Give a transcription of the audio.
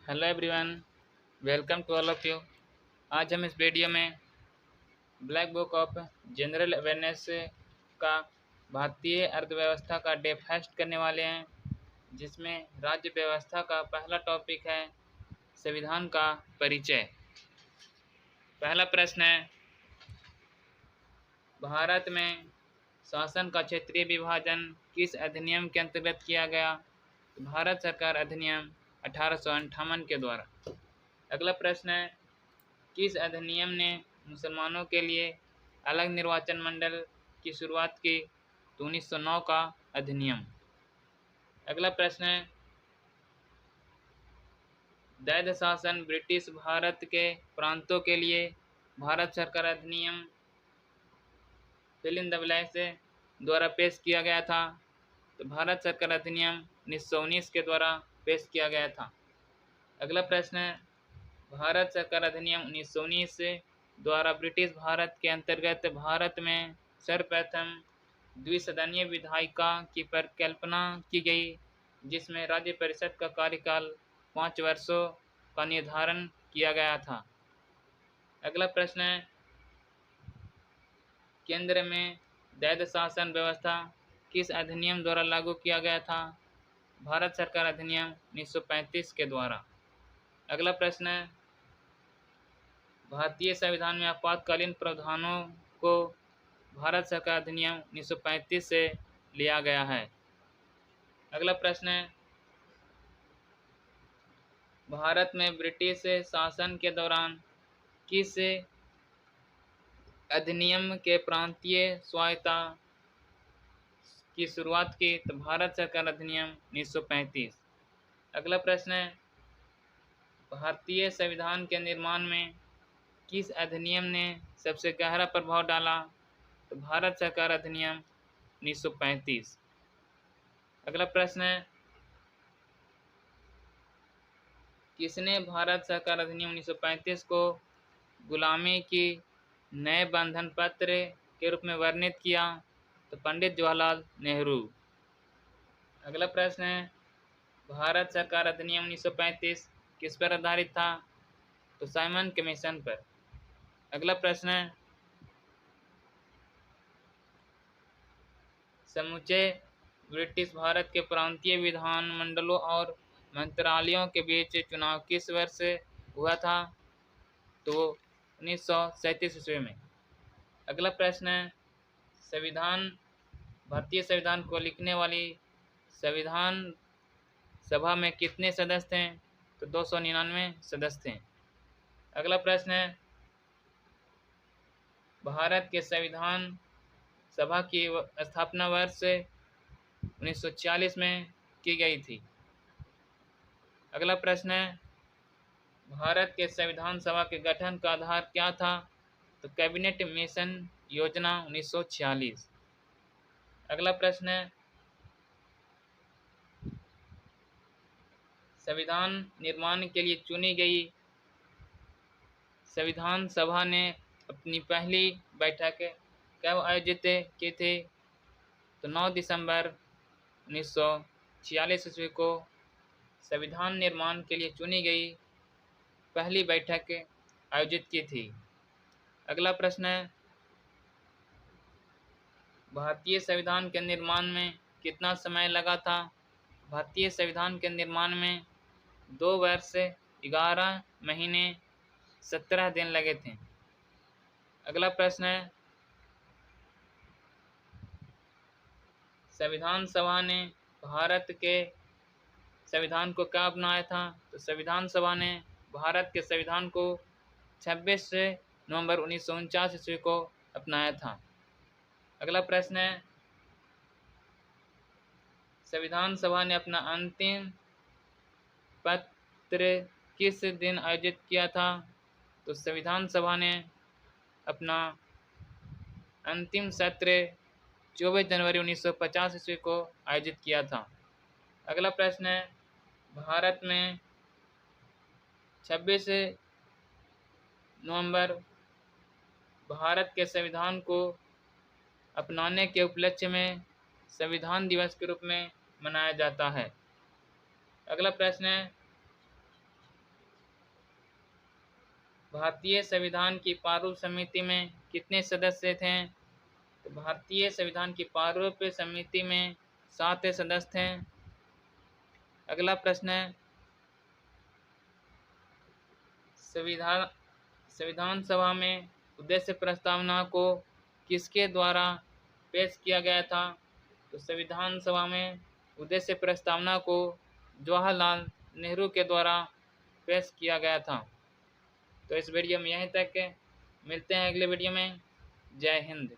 Hello everyone, welcome to all of you. आज हम इस वीडियो में black book of general awareness का भारतीय अर्थव्यवस्था का डेफास्ट करने वाले हैं, जिसमें राज्य व्यवस्था का पहला टॉपिक है संविधान का परिचय। पहला प्रश्न है, भारत में शासन का क्षेत्रीय विभाजन किस अधिनियम के अंतर्गत किया गया? तो भारत सरकार अधिनियम 1858 के द्वारा। अगला प्रश्न है, किस अधिनियम ने मुसलमानों के लिए अलग निर्वाचन मंडल की शुरुआत की? तो 1909 का अधिनियम। अगला प्रश्न है, दैध शासन ब्रिटिश भारत के प्रांतों के लिए भारत सरकार अधिनियम फिल इन द ब्लैंक्स द्वारा पेश किया गया था। तो भारत सरकार अधिनियम 1919 के द्वारा पेश किया गया था। अगला प्रश्न है, भारत सरकार अधिनियम 1919 द्वारा ब्रिटिश भारत के अंतर्गत भारत में सर्वप्रथम द्विसदनीय विधायिका की परिकल्पना की गई, जिसमें राज्य परिषद का कार्यकाल 5 वर्षों का निर्धारण किया गया था। अगला प्रश्न है, केंद्र में दैध शासन व्यवस्था किस अधिनियम द्वारा लागू किया गया था? भारत सरकार अधिनियम 1935 के द्वारा। अगला प्रश्न है, भारतीय संविधान में आपातकालीन प्रावधानों को भारत सरकार अधिनियम 1935 से लिया गया है। अगला प्रश्न है, भारत में ब्रिटिश शासन के दौरान किस अधिनियम के प्रांतीय स्वायत्तता की शुरुआत की? तो भारत सरकार अधिनियम 1935। अगला प्रश्न है, भारतीय संविधान के निर्माण में किस अधिनियम ने सबसे गहरा प्रभाव डाला? तो भारत सरकार अधिनियम 1935। अगला प्रश्न है, किसने भारत सरकार अधिनियम 1935 को गुलामी की नए बंधन पत्र के रूप में वर्णित किया? तो पंडित जवाहरलाल नेहरू। अगला प्रश्न है, भारत सरकार अधिनियम 1935 किस पर आधारित था? तो साइमन कमीशन पर। अगला प्रश्न है, समूचे ब्रिटिश भारत के प्रांतीय विधानमंडलों और मंत्रालयों के बीच चुनाव किस वर्ष हुआ था? तो 1937 ईस्वी में। अगला प्रश्न है, संविधान भारतीय संविधान को लिखने वाली संविधान सभा में कितने सदस्य थे? तो 299 सदस्य थे। अगला प्रश्न है, भारत के संविधान सभा की स्थापना वर्ष 1946 में की गई थी। अगला प्रश्न है, भारत के संविधान सभा के गठन का आधार क्या था? तो कैबिनेट मिशन योजना 1946। अगला प्रश्न है, संविधान निर्माण के लिए चुनी गई संविधान सभा ने अपनी पहली बैठक कब आयोजित की थी? तो 9 दिसंबर 1946 ईस्वी को संविधान निर्माण के लिए चुनी गई पहली बैठक आयोजित की थी। अगला प्रश्न है, भारतीय संविधान के निर्माण में कितना समय लगा था? भारतीय संविधान के निर्माण में 2 वर्ष 11 महीने 17 दिन लगे थे। अगला प्रश्न है, संविधान सभा ने भारत के संविधान को कब अपनाया था? तो संविधान सभा ने भारत के संविधान को 26 नवंबर 1949 ईस्वी को अपनाया था। अगला प्रश्न है, संविधान सभा ने अपना अंतिम पत्र किस दिन आयोजित किया था? तो संविधान सभा ने अपना अंतिम सत्र 24 जनवरी 1950 ईस्वी को आयोजित किया था। अगला प्रश्न है, भारत में 26 नवंबर भारत के संविधान को अपनाने के उपलक्ष्य में संविधान दिवस के रूप में मनाया जाता है। अगला प्रश्न है, भारतीय संविधान की प्रारूप समिति में कितने सदस्य थे? तो भारतीय संविधान की प्रारूप समिति में 7 सदस्य थे। अगला प्रश्न है, संविधान सभा में उद्देश्य प्रस्तावना को किसके द्वारा पेश किया गया था? तो संविधान सभा में उद्देश्य प्रस्तावना को जवाहरलाल नेहरू के द्वारा पेश किया गया था। तो इस वीडियो में यहीं तक, मिलते हैं अगले वीडियो में। जय हिंद।